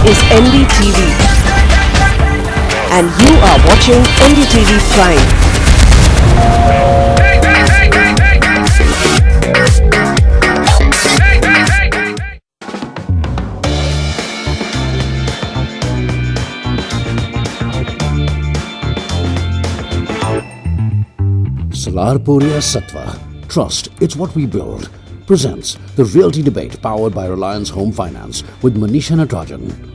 is NDTV and you are watching NDTV Prime. Salarpuria Sattva, Trust, It's What We Build, presents the Realty Debate powered by Reliance Home Finance with Manisha Natarajan.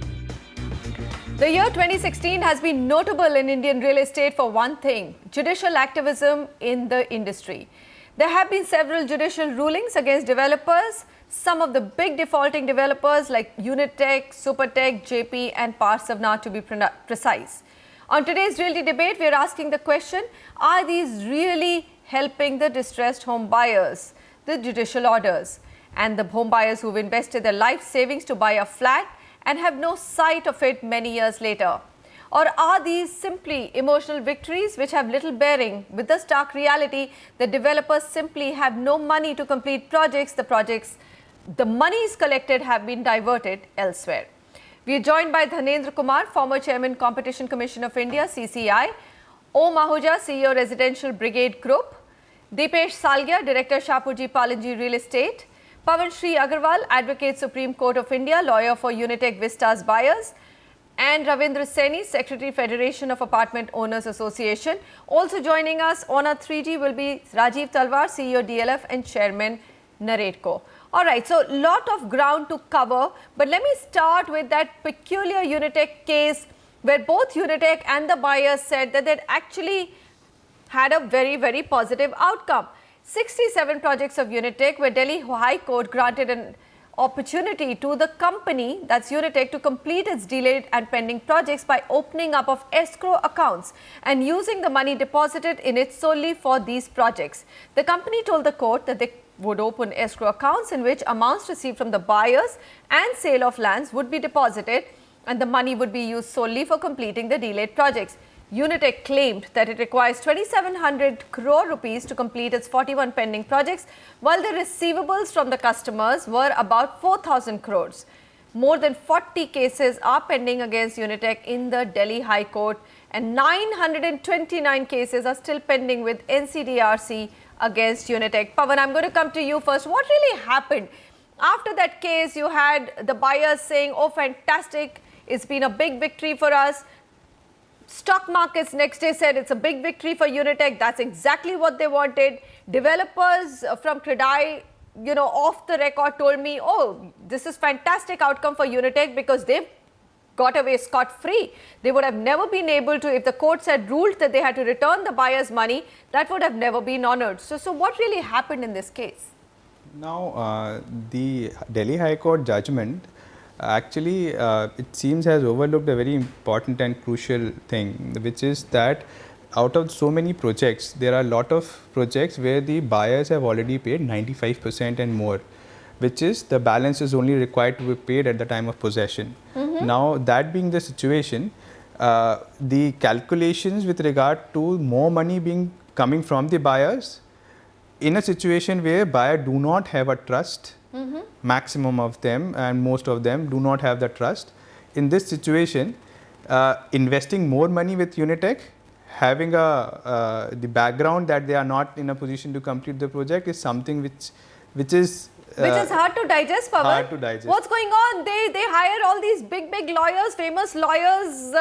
The year 2016 has been notable in Indian real estate for one thing: judicial activism in the industry. There have been several judicial rulings against developers, some of the big defaulting developers like Unitech, Supertech, JP and Parsavna to be precise. On today's Realty Debate, we are asking the question, are these really helping the distressed home buyers, the judicial orders, and the home buyers who've invested their life savings to buy a flat and have no sight of it many years later? Or are these simply emotional victories which have little bearing with the stark reality that developers simply have no money to complete projects, the monies collected have been diverted elsewhere? We are joined by Dhanendra Kumar, former Chairman Competition Commission of India, CCI, O. Mahuja, CEO Residential Brigade Group, Deepesh Salgia, Director Shapurji Palanji Real Estate, Pawan Shri Agarwal, Advocate Supreme Court of India, lawyer for Unitech Vistas buyers, and Ravindra Seni, Secretary Federation of Apartment Owners Association. Also joining us on our 3G will be Rajiv Talwar, CEO DLF and Chairman Naredco. Alright, so lot of ground to cover, but let me start with that peculiar Unitech case where both Unitech and the buyers said that they'd actually had a very positive outcome. 67 projects of Unitech where Delhi High Court granted an opportunity to the company, that's Unitech, to complete its delayed and pending projects by opening up of escrow accounts and using the money deposited in it solely for these projects. The company told the court that they would open escrow accounts in which amounts received from the buyers and sale of lands would be deposited and the money would be used solely for completing the delayed projects. Unitech claimed that it requires 2,700 crore rupees to complete its 41 pending projects, while the receivables from the customers were about 4,000 crores. More than 40 cases are pending against Unitech in the Delhi High Court and 929 cases are still pending with NCDRC against Unitech. Pawan, I'm going to come to you first. What really happened? After that case, you had the buyers saying, oh, fantastic, it's been a big victory for us. Stock markets next day said it's a big victory for Unitech. That's exactly what they wanted. Developers from Credai, off the record told me, oh, this is fantastic outcome for Unitech because they've got away scot-free. They would have never been able to, if the courts had ruled that they had to return the buyer's money, that would have never been honored. So what really happened in this case? Now, the Delhi High Court judgment actually, it seems has overlooked a very important and crucial thing, which is that out of so many projects, there are a lot of projects where the buyers have already paid 95% and more, which is the balance is only required to be paid at the time of possession. Now, that being the situation, the calculations with regard to more money being coming from the buyers in a situation where buyer do not have a trust, maximum of them and most of them do not have the trust. In this situation, investing more money with Unitech, having the background that they are not in a position to complete the project is something which is hard to digest, Pawan. Hard to digest. What's going on? They hire all these big lawyers, famous lawyers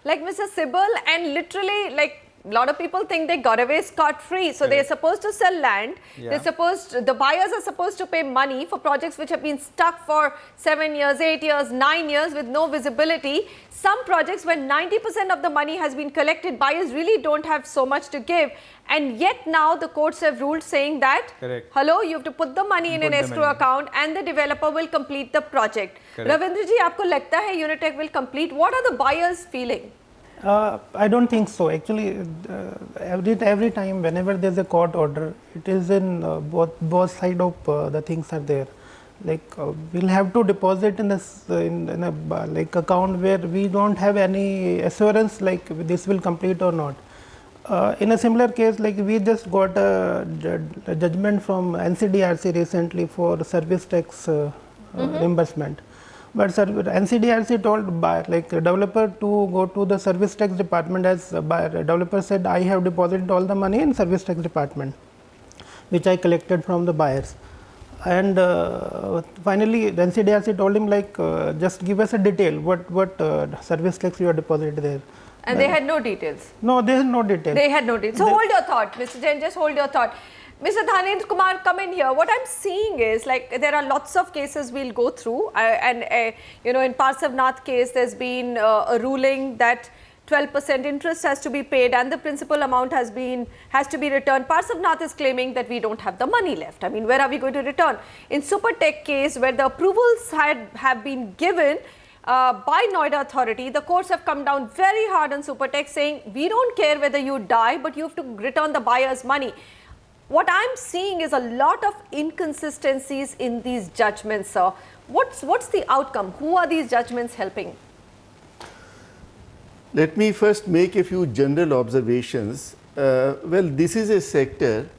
like Mr. Sibal, and literally a lot of people think they got away scot-free. So they're supposed to sell land. Yeah. The buyers are supposed to pay money for projects which have been stuck for 7 years, 8 years, 9 years with no visibility. Some projects where 90% of the money has been collected, buyers really don't have so much to give. And yet now the courts have ruled saying that, hello, you have to put the money in an escrow account and the developer will complete the project. Ravindra ji, aapko lagta hai Unitech will complete? What are the buyers feeling? I don't think so. Actually, every time whenever there's a court order, it is in both side of the things are there. We'll have to deposit in this in a account where we don't have any assurance this will complete or not. In a similar case, we just got a judgment from NCDRC recently for service tax reimbursement. But NCDRC told buyer, like developer, to go to the service tax department as buyer. Developer said, I have deposited all the money in service tax department, which I collected from the buyers. And finally, the NCDRC told him, like, just give us a detail, what service tax you have deposited there. And they had no details. No, they had no detail. They had no details. So hold your thought, Mr. Jain, just hold your thought. Mr. Dhanendra Kumar, come in here. What I'm seeing is, like, there are lots of cases we'll go through. You know, in Parsavnath case, there's been a ruling that 12% interest has to be paid and the principal amount has to be returned. Parsavnath is claiming that we don't have the money left. I mean, where are we going to return? In Supertech case, where the approvals have been given by Noida authority, the courts have come down very hard on Supertech, saying we don't care whether you die, but you have to return the buyer's money. What I'm seeing is a lot of inconsistencies in these judgments, sir. What's the outcome? Who are these judgments helping? Let me first make a few general observations. Well, this is a sector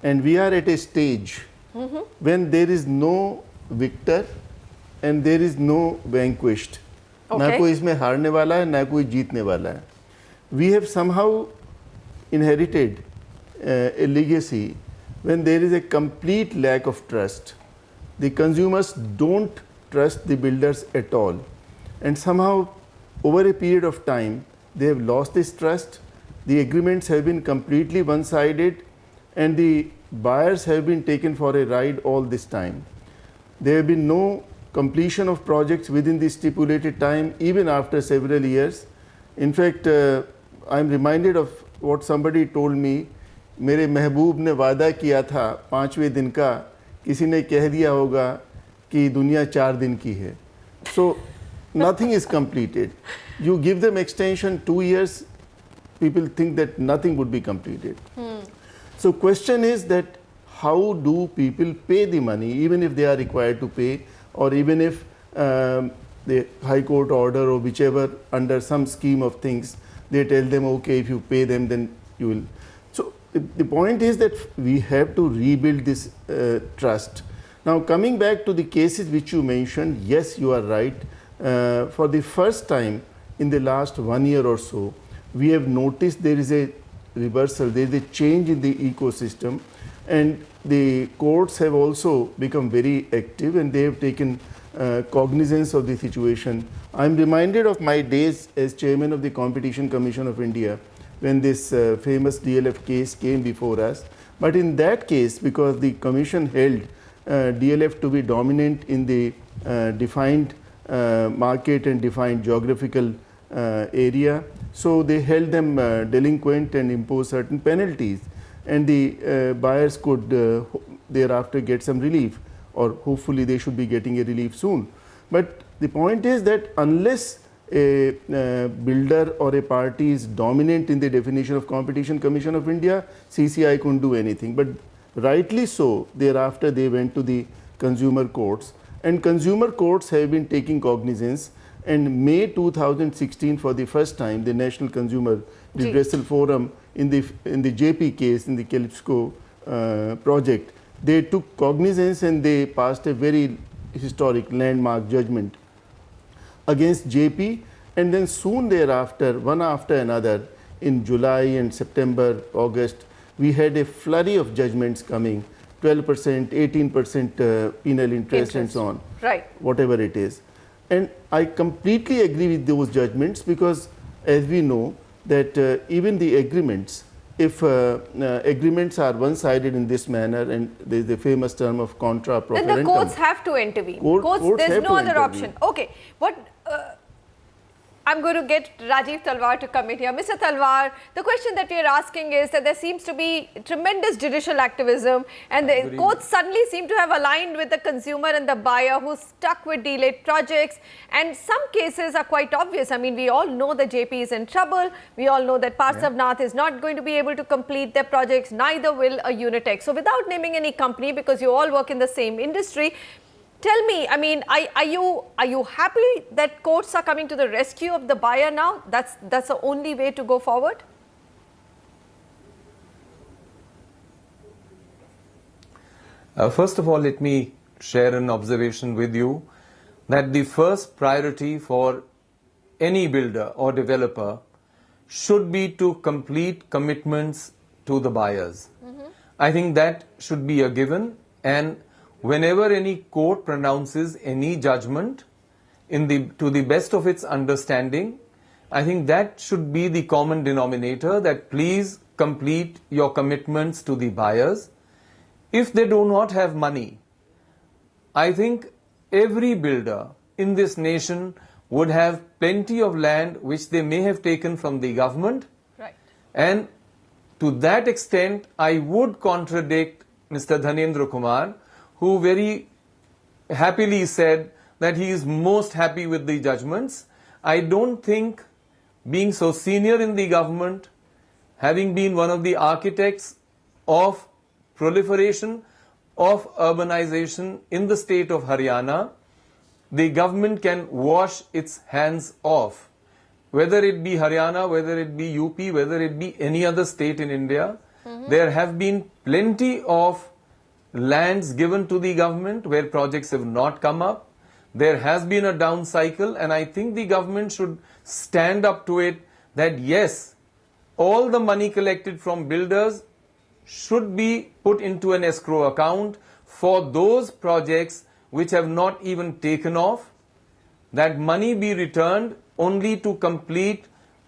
and we are at a stage when there is no victor and there is no vanquished. ना कोई इसमें हारने वाला है, ना कोई जीतने वाला है. We have somehow inherited a legacy when there is a complete lack of trust. The consumers don't trust the builders at all, and somehow over a period of time they have lost this trust. The agreements have been completely one-sided and the buyers have been taken for a ride all this time. There have been no completion of projects within the stipulated time, even after several years. In fact, I am reminded of what somebody told me. मेरे महबूब ने वादा किया था 5वें दिन का, किसी ने कह दिया होगा कि दुनिया 4 दिन की है. So nothing is completed. You give them extension 2 years, people think that nothing would be completed. So question is that how do people pay the money, even if they are required to pay, or even if the High Court order or whichever, under some scheme of things, they tell them, okay, if you pay them, then you will. So the point is that we have to rebuild this trust. Now, coming back to the cases which you mentioned, yes, you are right. For the first time in the last 1 year or so, we have noticed there is a reversal, there is a change in the ecosystem, and the courts have also become very active and they have taken cognizance of the situation. I am reminded of my days as chairman of the Competition Commission of India when this famous DLF case came before us. But in that case, because the commission held DLF to be dominant in the defined market and defined geographical area, so they held them delinquent and imposed certain penalties, and the buyers could thereafter get some relief, or hopefully they should be getting a relief soon. But the point is that unless a builder or a party is dominant in the definition of Competition Commission of India, CCI couldn't do anything. But rightly so, thereafter they went to the consumer courts, and consumer courts have been taking cognizance. And May 2016, for the first time, the National Consumer Redressal Forum in the JP case, in the Calypso project, they took cognizance and they passed a very historic landmark judgment against JP, and then soon thereafter, one after another, in July and September, August, we had a flurry of judgments coming, 12%, 18% penal interest and so on, right, whatever it is. And I completely agree with those judgments, because as we know that even the agreements, if agreements are one-sided in this manner, and there is the famous term of contra pro then the courts have to intervene. Courts, there's no other option. Okay, what I'm going to get Rajiv Talwar to come in here. Mr. Talwar, the question that we are asking is that there seems to be tremendous judicial activism, and the courts suddenly seem to have aligned with the consumer and the buyer who's stuck with delayed projects, and some cases are quite obvious. I mean, we all know that JP is in trouble. We all know that Parsavnath is not going to be able to complete their projects, neither will a Unitech. So without naming any company, because you all work in the same industry, tell me, I mean, are you happy that courts are coming to the rescue of the buyer now? That's the only way to go forward? First of all, let me share an observation with you. that the first priority for any builder or developer should be to complete commitments to the buyers. I think that should be a given, and whenever any court pronounces any judgment to the best of its understanding, I think that should be the common denominator, that please complete your commitments to the buyers. If they do not have money, I think every builder in this nation would have plenty of land which they may have taken from the government. Right. And to that extent, I would contradict Mr. Dhanendra Kumar, who very happily said that he is most happy with the judgments. I don't think, being so senior in the government, having been one of the architects of proliferation of urbanization in the state of Haryana, the government can wash its hands off. Whether it be Haryana, whether it be UP, whether it be any other state in India, there have been plenty of lands given to the government where projects have not come up. There has been a down cycle, and I think the government should stand up to it that yes, all the money collected from builders should be put into an escrow account for those projects which have not even taken off. That money be returned only to complete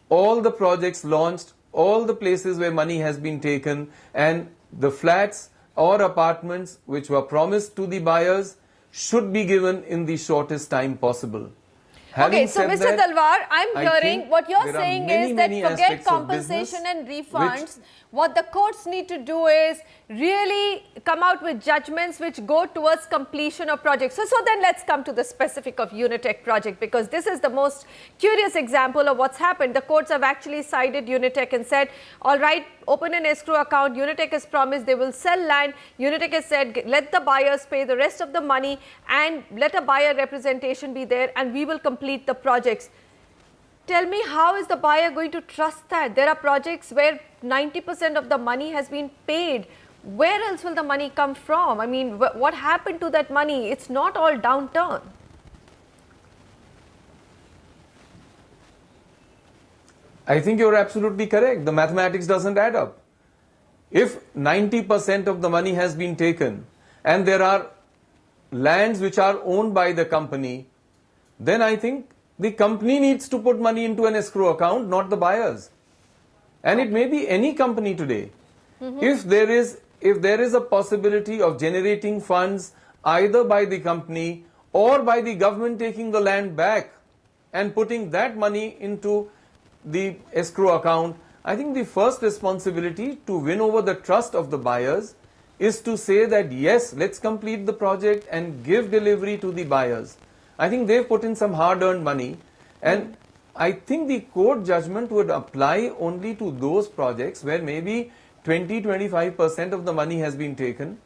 all the projects launched, all the places where money has been taken, and the flats or apartments which were promised to the buyers should be given in the shortest time possible. Okay, so Having Mr. said that, Talwar, I'm I hearing think what you're there are saying many, is that many forget aspects of compensation business and refunds. which- What the courts need to do is really come out with judgments which go towards completion of projects. So then let's come to the specific of Unitech project, because this is the most curious example of what's happened. The courts have actually sided Unitech and said, all right, open an escrow account. Unitech has promised they will sell land. Unitech has said, let the buyers pay the rest of the money and let a buyer representation be there, and we will complete the projects. Tell me, how is the buyer going to trust that? There are projects where 90% of the money has been paid. Where else will the money come from? I mean, what happened to that money? It's not all downturn. I think you're absolutely correct. The mathematics doesn't add up. If 90% of the money has been taken and there are lands which are owned by the company, then I think the company needs to put money into an escrow account, not the buyers. And it may be any company today. If there is a possibility of generating funds either by the company or by the government taking the land back and putting that money into the escrow account, I think the first responsibility to win over the trust of the buyers is to say that yes, let's complete the project and give delivery to the buyers. I think they've put in some hard-earned money, and I think the court judgment would apply only to those projects where maybe 20-25% of the money has been taken.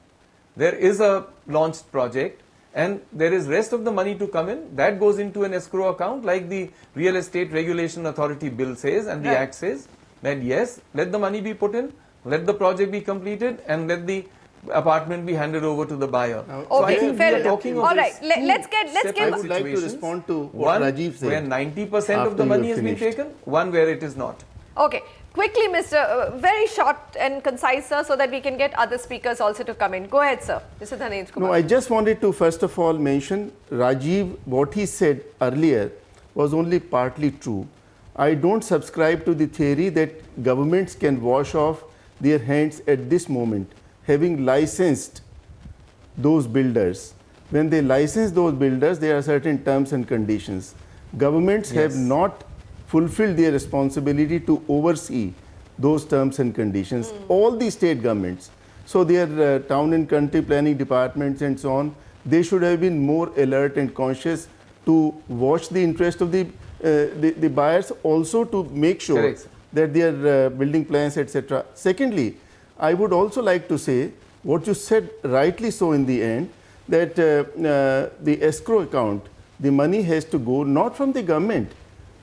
There is a launched project and there is rest of the money to come in. That goes into an escrow account like the Real Estate Regulation Authority bill says, and the Act says that yes, let the money be put in, let the project be completed, and let the apartment be handed over to the buyer. Okay, fair enough. All right, let's get. I would like to respond to what one Rajiv said. where 90% of the after money you has been finished. taken, one where it is not. Okay, quickly, Mr. Very short and concise, sir, so that we can get other speakers also to come in. Go ahead, sir. Mr. Dhanendra Kumar. No, I just wanted to first of all mention Rajiv, what he said earlier was only partly true. I don't subscribe to the theory that governments can wash off their hands at this moment, having licensed those builders. When they license those builders, there are certain terms and conditions. Governments have not fulfilled their responsibility to oversee those terms and conditions. All the state governments, so their town and country planning departments and so on, they should have been more alert and conscious to watch the interest of the buyers, also to make sure Correct. that their building plans, etc. Secondly, I would also like to say what you said rightly so in the end, that the escrow account, the money has to go not from the government,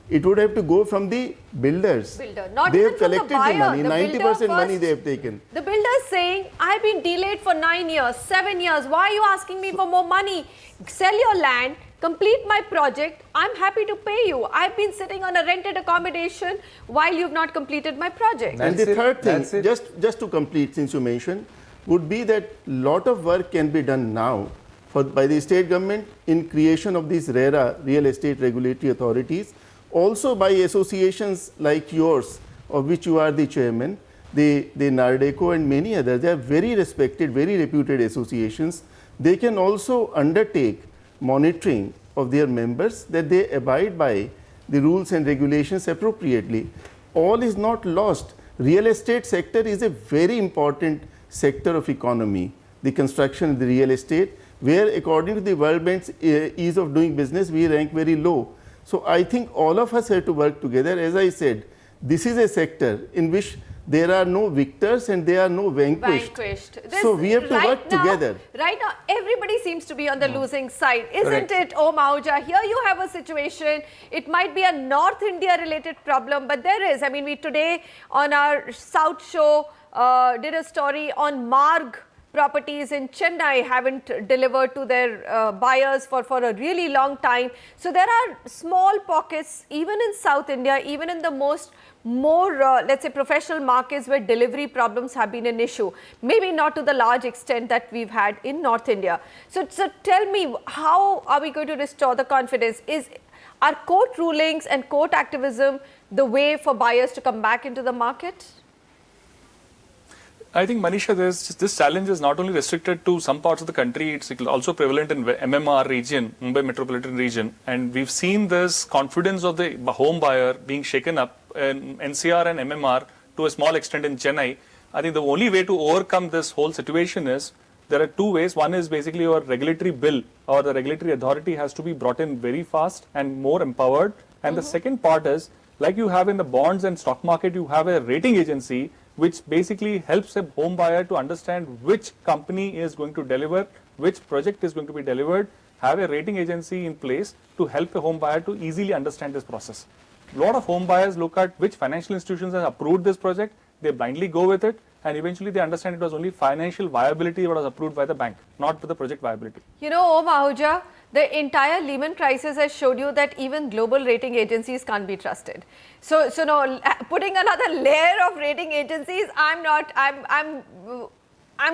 it would have to go from the builders. Not they even have from the collected buyer. the money, The 90% builder money first. they have taken. The builder is saying, I've been delayed for 9 years, 7 years. Why are you asking me for more money? Sell your land, complete my project, I'm happy to pay you. I've been sitting on a rented accommodation while you've not completed my project. And the third thing, just to complete, since you mentioned, would be that lot of work can be done now by the state government in creation of these RERA, real estate regulatory authorities, also by associations like yours, of which you are the chairman, the NARDECO and many others. They are very respected, very reputed associations. They can also undertake monitoring of their members, that they abide by the rules and regulations appropriately. All is not lost. Real estate sector is a very important sector of economy, the construction, the real estate, where according to the World Bank's ease of doing business, we rank very low. So I think all of us have to work together. As I said, this is a sector in which there are no victors and there are no vanquished. So we have to work together. Right now, everybody seems to be on the losing side, isn't it, Om Ahuja? Here you have a situation, it might be a North India related problem, but there is. I mean, we today on our South show did a story on Marg properties in Chennai haven't delivered to their buyers for a really long time. So there are small pockets, even in South India, even in the more, let's say, professional markets where delivery problems have been an issue. Maybe not to the large extent that we've had in North India. So tell me, how are we going to restore the confidence? Are court rulings and court activism the way for buyers to come back into the market? I think, Manisha, this challenge is not only restricted to some parts of the country, it's also prevalent in MMR region, Mumbai metropolitan region. And we've seen this confidence of the home buyer being shaken up in NCR and MMR to a small extent in Chennai. I think the only way to overcome this whole situation is, there are two ways. One is basically your regulatory bill or the regulatory authority has to be brought in very fast and more empowered. And the second part is, like you have in the bonds and stock market, you have a rating agency which basically helps a home buyer to understand which company is going to deliver, which project is going to be delivered, have a rating agency in place to help a home buyer to easily understand this process. A lot of home buyers look at which financial institutions have approved this project, they blindly go with it, and eventually they understand it was only financial viability that was approved by the bank, not the project viability. You know, Om Ahuja, the entire Lehman crisis has showed you that even global rating agencies can't be trusted. So no, putting another layer of rating agencies, I'm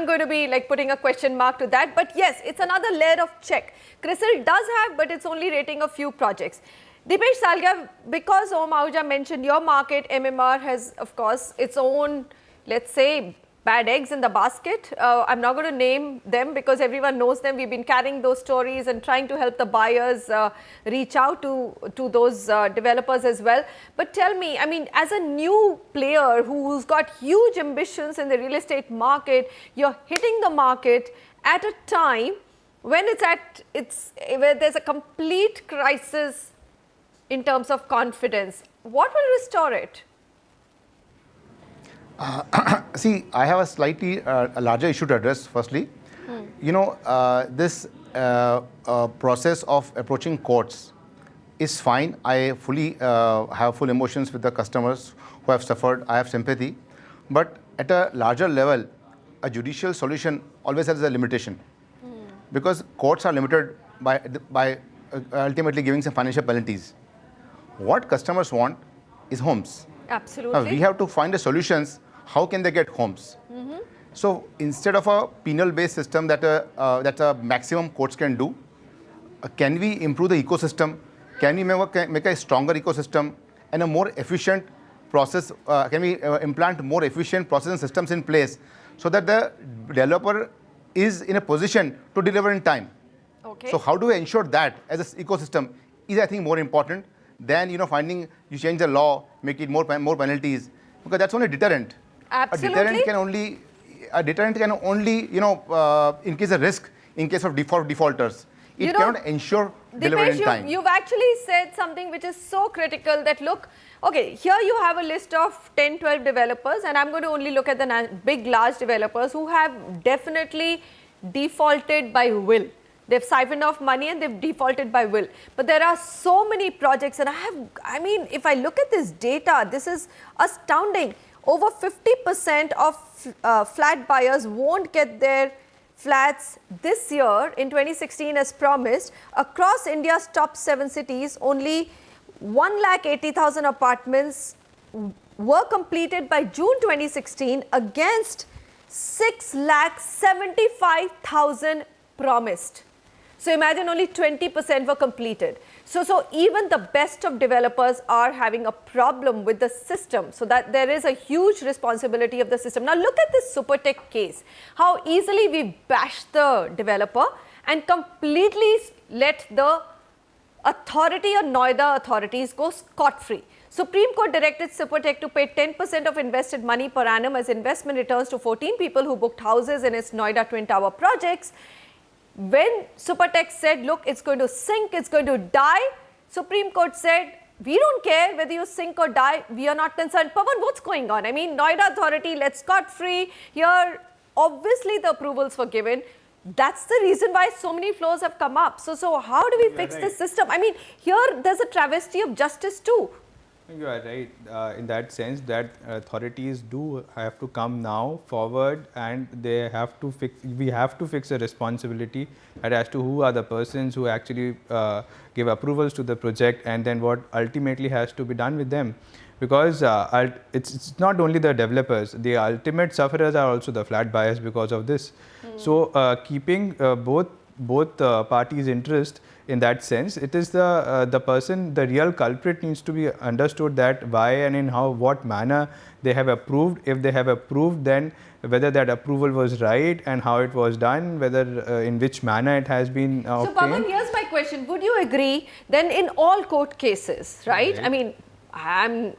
going to be like putting a question mark to that. But yes, it's another layer of check. CRISIL does have, but it's only rating a few projects. Dipesh Salga, because Om Ahuja mentioned your market, MMR has, of course, its own, let's say, bad eggs in the basket. I'm not going to name them because everyone knows them. We've been carrying those stories and trying to help the buyers reach out to those developers as well. But tell me, I mean, as a new player who's got huge ambitions in the real estate market, you're hitting the market at a time when where there's a complete crisis in terms of confidence. What will restore it? See, I have a slightly a larger issue to address. Firstly, you know, this process of approaching courts is fine. I fully have full emotions with the customers who have suffered. I have sympathy, but at a larger level, a judicial solution always has a limitation, because courts are limited by ultimately giving some financial penalties. What customers want is homes. Absolutely. We have to find the solutions. How can they get homes? So instead of a penal-based system that a maximum courts can do, can we improve the ecosystem? Can we make a stronger ecosystem and a more efficient process? Can we implant more efficient process and systems in place so that the developer is in a position to deliver in time? Okay. So how do we ensure that as an ecosystem is, I think, more important than, you know, finding you change the law, make it more penalties, because that's only a deterrent. Absolutely. A deterrent can only, you know, increase the risk in case of defaulters. It cannot ensure delivery in time. You've actually said something which is so critical that, look, okay, here you have a list of 10, 12 developers, and I'm going to only look at the big, large developers who have definitely defaulted by will. They've siphoned off money and they've defaulted by will. But there are so many projects, and I mean, if I look at this data, this is astounding. Over 50% of flat buyers won't get their flats this year in 2016 as promised. Across India's top 7 cities, only 1,80,000 apartments were completed by June 2016 against 6,75,000 promised. So imagine only 20% were completed. So even the best of developers are having a problem with the system. So that there is a huge responsibility of the system. Now look at this Supertech case. How easily we bashed the developer and completely let the authority or Noida authorities go scot-free. Supreme Court directed Supertech to pay 10% of invested money per annum as investment returns to 14 people who booked houses in its Noida Twin Tower projects. When Supertech said, look, it's going to sink, it's going to die, Supreme Court said, we don't care whether you sink or die, we are not concerned. Pawan, what's going on? I mean, Noida authority, let's scot-free. Here, obviously the approvals were given. That's the reason why so many floors have come up. So how do we fix this system? I mean, here there's a travesty of justice too. You are right in that sense that authorities do have to come now forward and they have to fix, we have to fix a responsibility as to who are the persons who actually give approvals to the project and then what ultimately has to be done with them. Because it's not only the developers, the ultimate sufferers are also the flat buyers because of this. So keeping both parties' interest in that sense, it is the person, the real culprit needs to be understood that why and in what manner they have approved. If they have approved, then whether that approval was right and how it was done, whether in which manner it has been obtained. So Pawan, here's my question. Would you agree then in all court cases, right? I mean, I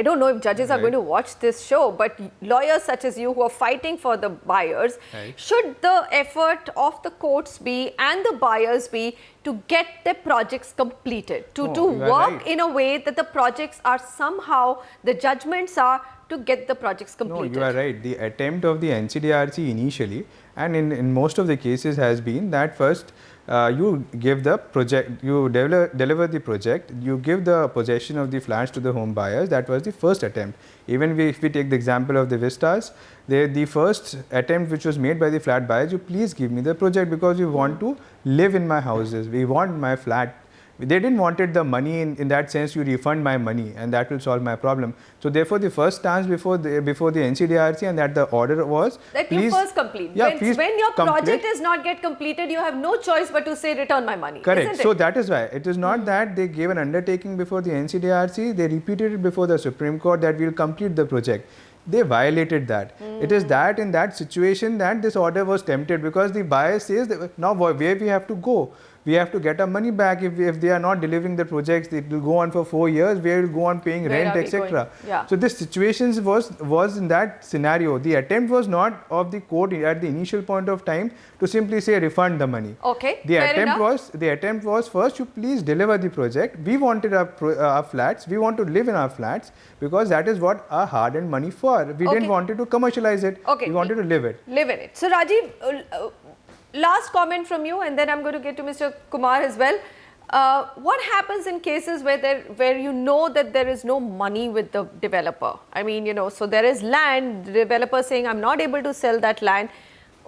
don't know if judges are going to watch this show, but lawyers such as you who are fighting for the buyers, should the effort of the courts be and the buyers be to get their projects completed, to work in a way that the projects are somehow, the judgments are to get the projects completed? No, you are right. The attempt of the NCDRC initially and in most of the cases has been that first you give the project, you deliver the project, you give the possession of the flats to the home buyers. That was the first attempt. Even if we take the example of the Vistas, the first attempt which was made by the flat buyers, you please give me the project because we want to live in my houses, we want my flat. They didn't wanted the money in that sense, you refund my money and that will solve my problem. So therefore the first stance before the NCDRC and that the order was that please, you first complete. Yeah, when your project is not get completed, you have no choice but to say return my money. Correct. So that is why it is not that they gave an undertaking before the NCDRC, they repeated it before the Supreme Court that we will complete the project. They violated that. It is that in that situation that this order was tempted because the buyer says that now where we have to go. We have to get our money back if they are not delivering the projects. It will go on for 4 years. We will go on paying rent, etc. So this situation was in that scenario. The attempt was not of the court at the initial point of time to simply say refund the money. Okay. The attempt was first you please deliver the project. We wanted our flats. We want to live in our flats because that is what our hard-earned money for. We didn't want it to commercialize it. We wanted to live it. Live in it. So Rajiv, last comment from you and then I'm going to get to Mr. Kumar as well. What happens in cases where you know that there is no money with the developer? I mean, you know, so there is land, the developer saying I'm not able to sell that land.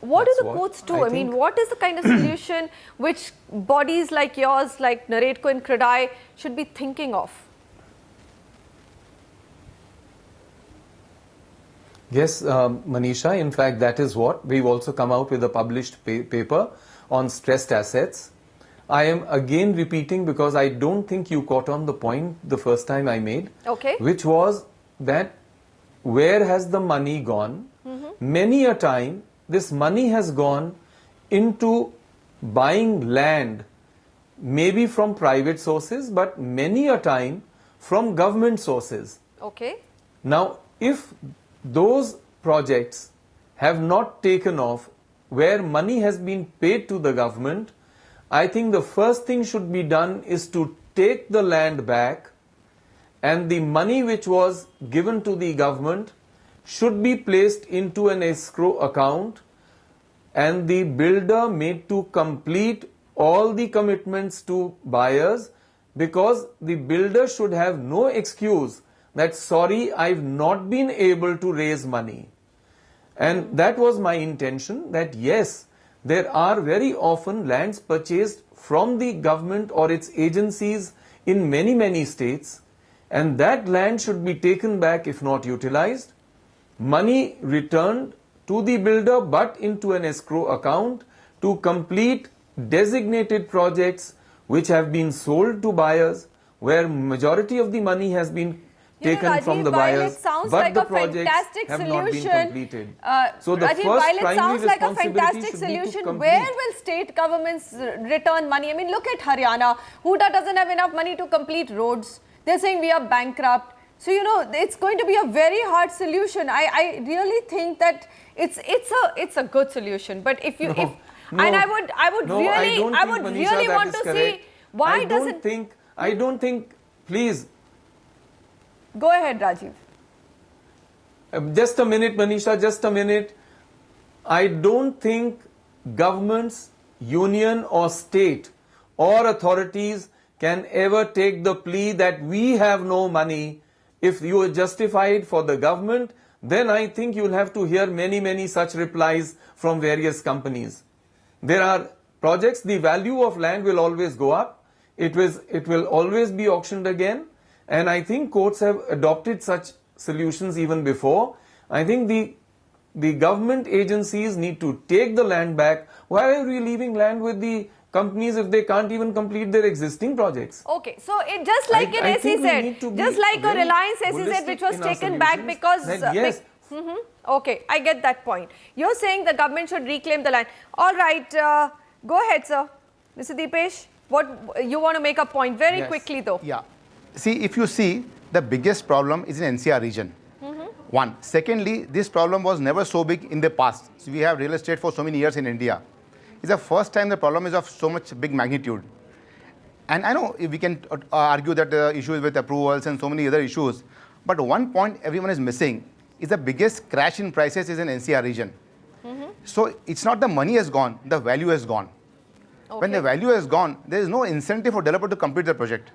What do the courts do? I mean, what is the kind of solution which bodies like yours, like Naredco and Credai should be thinking of? Yes, Manisha, in fact, that is what we've also come out with a published paper on stressed assets. I am again repeating because I don't think you caught on the point the first time I made, which was that where has the money gone? Many a time, this money has gone into buying land, maybe from private sources, but many a time from government sources. Now, if those projects have not taken off where money has been paid to the government, I think the first thing should be done is to take the land back and the money which was given to the government should be placed into an escrow account and the builder made to complete all the commitments to buyers, because the builder should have no excuse that sorry, I've not been able to raise money. And that was my intention, that yes, there are very often lands purchased from the government or its agencies in many states, and that land should be taken back if not utilized, money returned to the builder but into an escrow account to complete designated projects which have been sold to buyers, where majority of the money has been taken Rajiv, from the while buyers, it sounds but like the a projects fantastic have not been solution, completed. So the Rajiv, first while it primary sounds like a responsibility fantastic should be to solution, complete. where will state governments return money? I mean, look at Haryana. Huda doesn't have enough money to complete roads. They're saying we are bankrupt. So, you know, it's going to be a very hard solution. I really think that it's a good solution. But if you, and I would really want to see why does it. I don't think, please. Go ahead, Rajiv. Just a minute, Manisha, just a minute. I don't think governments, union or state or authorities can ever take the plea that we have no money. If you are justified for the government, then I think you'll have to hear many such replies from various companies. There are projects, the value of land will always go up. It will always be auctioned again. And I think courts have adopted such solutions even before. I think the government agencies need to take the land back. Why are we leaving land with the companies if they can't even complete their existing projects? Okay, so it just like in SEZ, just like a Reliance SEZ which was taken back because... Yes. Okay, I get that point. You're saying the government should reclaim the land. All right, go ahead, sir. Mr. Deepesh, what you want to make a point very quickly though. Yeah. See, if you see, the biggest problem is in NCR region. One. Secondly, this problem was never so big in the past. So we have real estate for so many years in India. It's the first time the problem is of so much big magnitude. And I know we can argue that the issue is with approvals and so many other issues. But one point everyone is missing is the biggest crash in prices is in NCR region. So it's not the money has gone, the value has gone. Okay. When the value has gone, there is no incentive for developer to complete the project.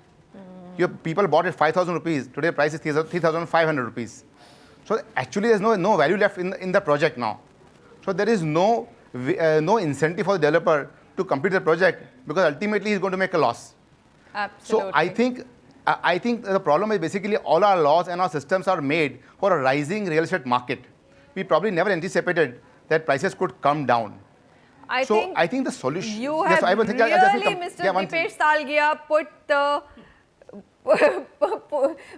Your people bought it 5,000 rupees. Today, price is 3,500 rupees. So actually, there's no value left in the project now. So there is no incentive for the developer to complete the project because ultimately he's going to make a loss. Absolutely. So I think the problem is basically all our laws and our systems are made for a rising real estate market. We probably never anticipated that prices could come down. I think the solution. You have really, Mr. Deepesh Salgia,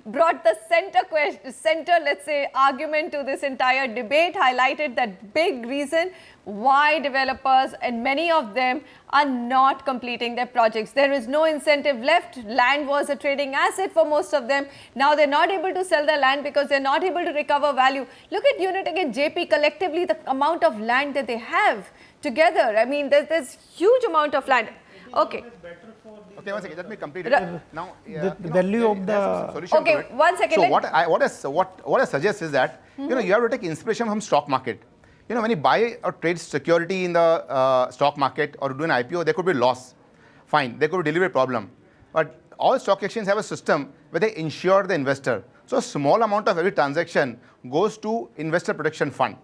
brought the center, let's say, argument to this entire debate, highlighted that big reason why developers and many of them are not completing their projects. There is no incentive left. Land was a trading asset for most of them. Now they're not able to sell their land because they're not able to recover value. Look at Unit again, JP, collectively the amount of land that they have together. I mean, there's huge amount of land. Okay. Okay, one second. Let me complete it. Now, the value of the... Okay, 1 second. So what I suggest is that, you have to take inspiration from stock market. When you buy or trade security in the stock market or do an IPO, there could be loss. Fine, there could be delivery problem. But all stock exchanges have a system where they insure the investor. So a small amount of every transaction goes to investor protection fund.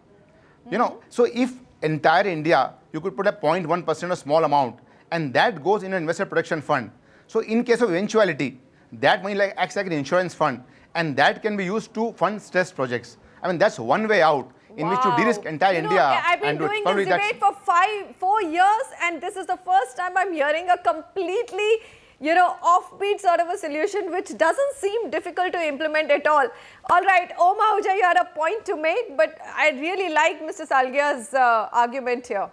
So if entire India, you could put a 0.1% a small amount, and that goes in an investor protection fund. So in case of eventuality, that money acts like an insurance fund, and that can be used to fund stress projects. I mean, that's one way out in which you de-risk entire India. I've been doing this debate for 4 years, and this is the first time I'm hearing a completely, offbeat sort of a solution, which doesn't seem difficult to implement at all. All right, Om Ahuja, you had a point to make, but I really like Mr. Salgia's argument here.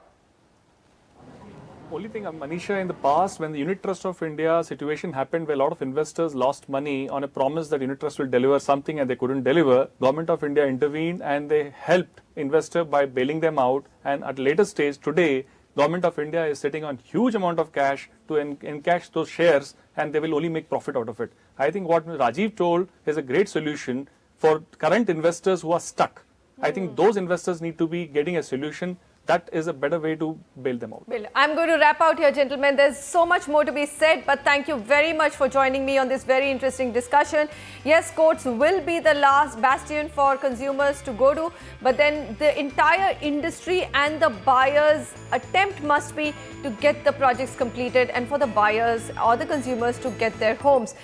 Only thing, Manisha, in the past, when the Unit Trust of India situation happened where a lot of investors lost money on a promise that Unit Trust will deliver something and they couldn't deliver, Government of India intervened and they helped investor by bailing them out. And at a later stage, today, Government of India is sitting on huge amount of cash to encash those shares, and they will only make profit out of it. I think what Rajiv told is a great solution for current investors who are stuck. I think those investors need to be getting a solution that is a better way to bail them out. Bill, I'm going to wrap out here, gentlemen. There's so much more to be said, but thank you very much for joining me on this very interesting discussion. Yes, courts will be the last bastion for consumers to go to, but then the entire industry and the buyers' attempt must be to get the projects completed and for the buyers or the consumers to get their homes.